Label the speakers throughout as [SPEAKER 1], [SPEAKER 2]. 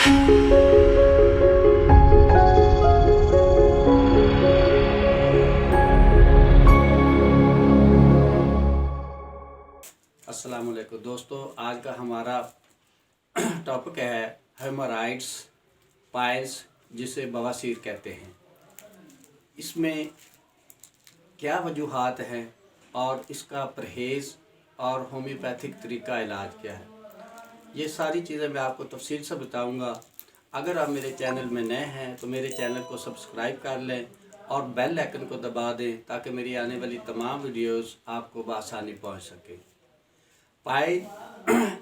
[SPEAKER 1] अस्सलाम वालेकुम दोस्तों, आज का हमारा टॉपिक है हेमोराइड्स, पाइल्स जिसे बवासीर कहते हैं। इसमें क्या वजूहात हैं और इसका परहेज़ और होम्योपैथिक तरीका इलाज क्या है, ये सारी चीज़ें मैं आपको तफसील से बताऊंगा। अगर आप मेरे चैनल में नए हैं तो मेरे चैनल को सब्सक्राइब कर लें और बेल आइकन को दबा दें ताकि मेरी आने वाली तमाम वीडियोस आपको बआसानी पहुंच सके। पाइल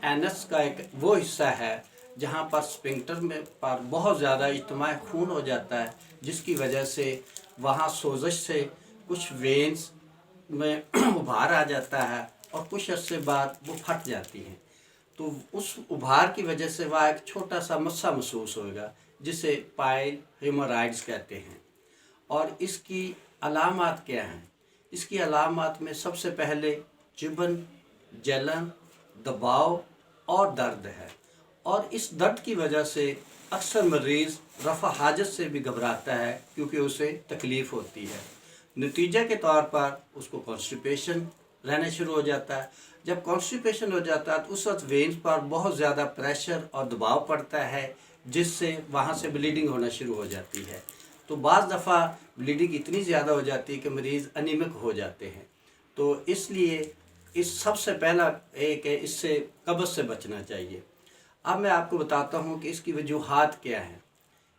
[SPEAKER 1] एनस का एक वो हिस्सा है जहाँ पर स्फिंक्टर में पर बहुत ज़्यादा इज्तिमाई खून हो जाता है, जिसकी वजह से वहाँ सोजश से कुछ वेन्स में उभार आ जाता है और कुछ अरसे बाद वो फट जाती हैं। तो उस उभार की वजह से वह एक छोटा सा मस्सा महसूस होगा, जिसे पाइल हेमोराइड्स कहते हैं। और इसकी अलामात क्या हैं? इसकी अलामात में सबसे पहले चुभन, जलन, दबाव और दर्द है। और इस दर्द की वजह से अक्सर मरीज़ रफ़ा हाजत से भी घबराता है क्योंकि उसे तकलीफ़ होती है। नतीजे के तौर पर उसको कॉन्स्टिपेशन रहना शुरू हो जाता है। जब कॉन्स्टिपेशन हो जाता है तो उस वक्त वेन्स पर बहुत ज़्यादा प्रेशर और दबाव पड़ता है, जिससे वहाँ से ब्लीडिंग होना शुरू हो जाती है। तो बाज़ दफ़ा ब्लीडिंग इतनी ज़्यादा हो जाती है कि मरीज़ अनीमिक हो जाते हैं। तो इसलिए इस सबसे पहला एक है, इससे कब्ज़ से बचना चाहिए। अब मैं आपको बताता हूँ कि इसकी वजूहात क्या हैं।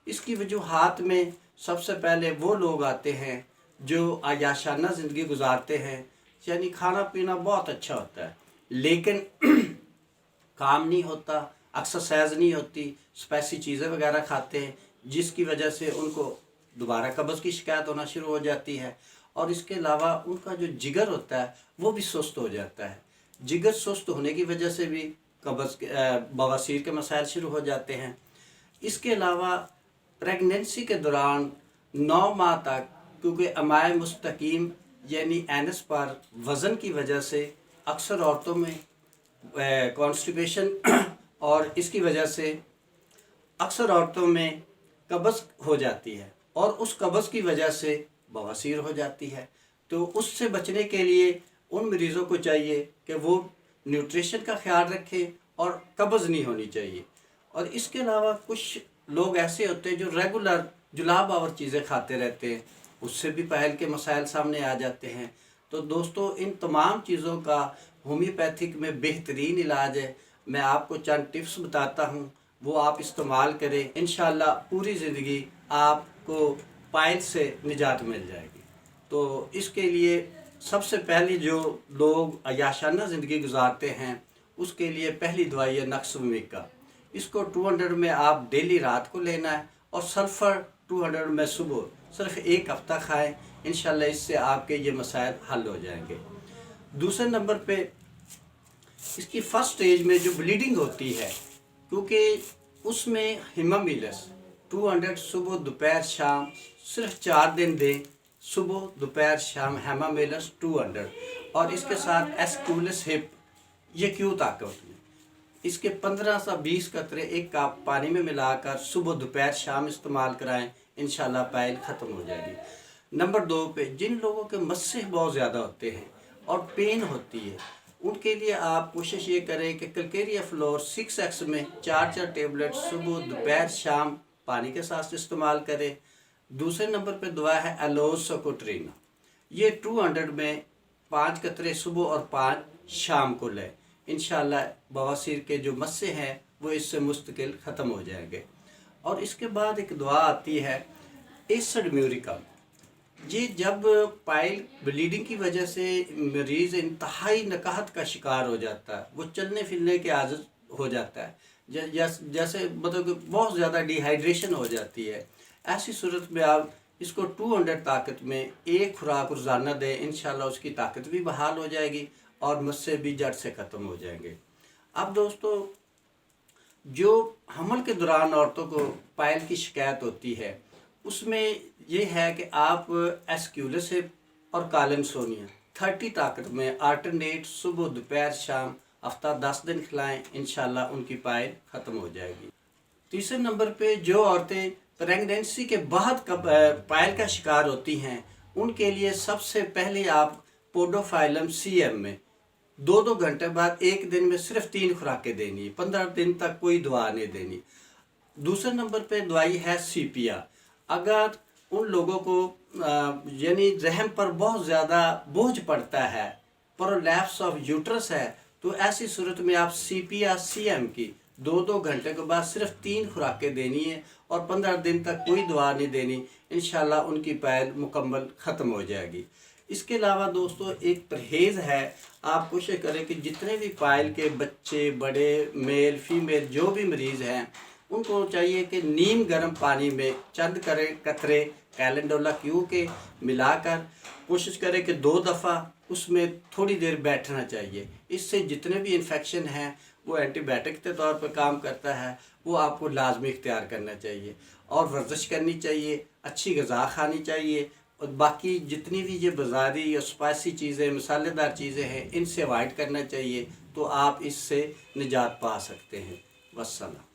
[SPEAKER 1] इसकी वजूहात में सबसे पहले वो लोग आते हैं जो आयाशाना ज़िंदगी गुजारते हैं, यानी खाना पीना बहुत अच्छा होता है लेकिन काम नहीं होता, एक्सरसाइज नहीं होती, स्पाइसी चीज़ें वगैरह खाते हैं, जिसकी वजह से उनको दोबारा कब्ज़ की शिकायत होना शुरू हो जाती है। और इसके अलावा उनका जो जिगर होता है वो भी सुस्त हो जाता है। जिगर सुस्त होने की वजह से भी बवासीर के मसाइल शुरू हो जाते हैं। इसके अलावा प्रेगनेंसी के दौरान 9 माह तक, क्योंकि अमाए मुस्तकीम यानी एनस पर वज़न की वजह से अक्सर औरतों में कॉन्स्टिपेशन और इसकी वजह से अक्सर औरतों में कब्ज़ हो जाती है और उस कब्ज़ की वजह से बवासीर हो जाती है। तो उससे बचने के लिए उन मरीज़ों को चाहिए कि वो न्यूट्रिशन का ख्याल रखें और कब्ज़ नहीं होनी चाहिए। और इसके अलावा कुछ लोग ऐसे होते हैं जो रेगुलर जुलाब आवर चीज़ें खाते रहते हैं, उससे भी पाइल के मसाइल सामने आ जाते हैं। तो दोस्तों, इन तमाम चीज़ों का होम्योपैथिक में बेहतरीन इलाज है। मैं आपको चंद टिप्स बताता हूँ, वो आप इस्तेमाल करें, इंशाल्लाह पूरी ज़िंदगी आपको पाइल से निजात मिल जाएगी। तो इसके लिए सबसे पहले जो लोग अयाशाना ज़िंदगी गुजारते हैं उसके लिए पहली दवाई है नक्सवमिक का। इसको 200 में आप डेली रात को लेना है और सल्फ़र 200 में सुबह, सिर्फ एक हफ़्ता खाएं। इंशाल्लाह इससे आपके ये मसाइल हल हो जाएंगे। दूसरे नंबर पे इसकी फ़र्स्ट स्टेज में जो ब्लीडिंग होती है, क्योंकि उसमें हिमामिलस 200 सुबह दोपहर शाम सिर्फ 4 दिन दें, सुबह दोपहर शाम हेमामिलस 200। और इसके साथ एस्क्यूलस हिप, ये क्यों ताकत में इसके 15 से 20 कतरे एक कप पानी में मिलाकर सुबह दोपहर शाम इस्तेमाल कराएं, इंशाल्लाह पाइल ख़त्म हो जाएगी। नंबर 2 पे जिन लोगों के मस्से बहुत ज़्यादा होते हैं और पेन होती है, उनके लिए आप कोशिश ये करें कि कलकेरिया फ्लोर 6x में 4 टेबलेट सुबह दोपहर शाम पानी के साथ इस्तेमाल करें। दूसरे नंबर पे दवा है एलोज सोकोट्रीना, ये 200 में 5 कतरे सुबह और 5 शाम को लें। इंशाल्लाह बवासीर के जो मस्से हैं वो इससे मुस्तकिल ख़त्म हो जाएंगे। और इसके बाद एक दवा आती है एसिड म्यूरिका। ये जब पाइल ब्लीडिंग की वजह से मरीज़ इंतहाई नकाहत का शिकार हो जाता है, वो चलने फिरने के आदत हो जाता है, जैसे मतलब कि बहुत ज़्यादा डिहाइड्रेशन हो जाती है, ऐसी सूरत में आप इसको 200 ताकत में एक खुराक रोज़ाना दें, इंशाल्लाह उसकी ताकत भी बहाल हो जाएगी और मस्से भी जड़ से ख़त्म हो जाएंगे। अब दोस्तों, जो हमल के दौरान औरतों को पाइल की शिकायत होती है, उसमें ये है कि आप एस्क्यूलस हिप और कालनसोनिया 30 ताकत में आल्टरनेट सुबह दोपहर शाम हफ्ता 10 दिन खिलाएं, इंशाल्लाह उनकी पाइल ख़त्म हो जाएगी। तीसरे नंबर पे जो औरतें प्रेगनेंसी के बाद पायल का शिकार होती हैं, उनके लिए सबसे पहले आप पोडोफाइलम सीएम में 2-2 घंटे बाद एक दिन में सिर्फ 3 खुराकें देनी है, 15 दिन तक कोई दवा नहीं देनी। दूसरे नंबर पे दवाई है सीपिया। अगर उन लोगों को यानी रहम पर बहुत ज़्यादा बोझ पड़ता है, प्रोलैप्स ऑफ यूट्रस है, तो ऐसी सूरत में आप सीपिया सीएम की 2-2 घंटे के बाद सिर्फ 3 खुराकें देनी है और 15 दिन तक कोई दवा नहीं देनी। इंशाल्लाह उनकी पायल मुकम्मल ख़त्म हो जाएगी। इसके अलावा दोस्तों एक परहेज़ है, आप कोशिश करें कि जितने भी पायल के बच्चे, बड़े, मेल फीमेल जो भी मरीज़ हैं, उनको चाहिए कि नीम गर्म पानी में चंद कतरे कैलेंडोला क्यू के मिलाकर कोशिश करें कि 2 दफ़ा उसमें थोड़ी देर बैठना चाहिए। इससे जितने भी इन्फेक्शन हैं वो एंटीबायोटिक के तौर पर काम करता है, वो आपको लाजमी इख्तियार करना चाहिए। और वर्जिश करनी चाहिए, अच्छी ग़िज़ा खानी चाहिए, और बाकी जितनी भी ये बाज़ारी और स्पाइसी चीज़ें, मसालेदार चीज़ें हैं, इनसे अवॉइड करना चाहिए, तो आप इससे निजात पा सकते हैं। वस्सलाम।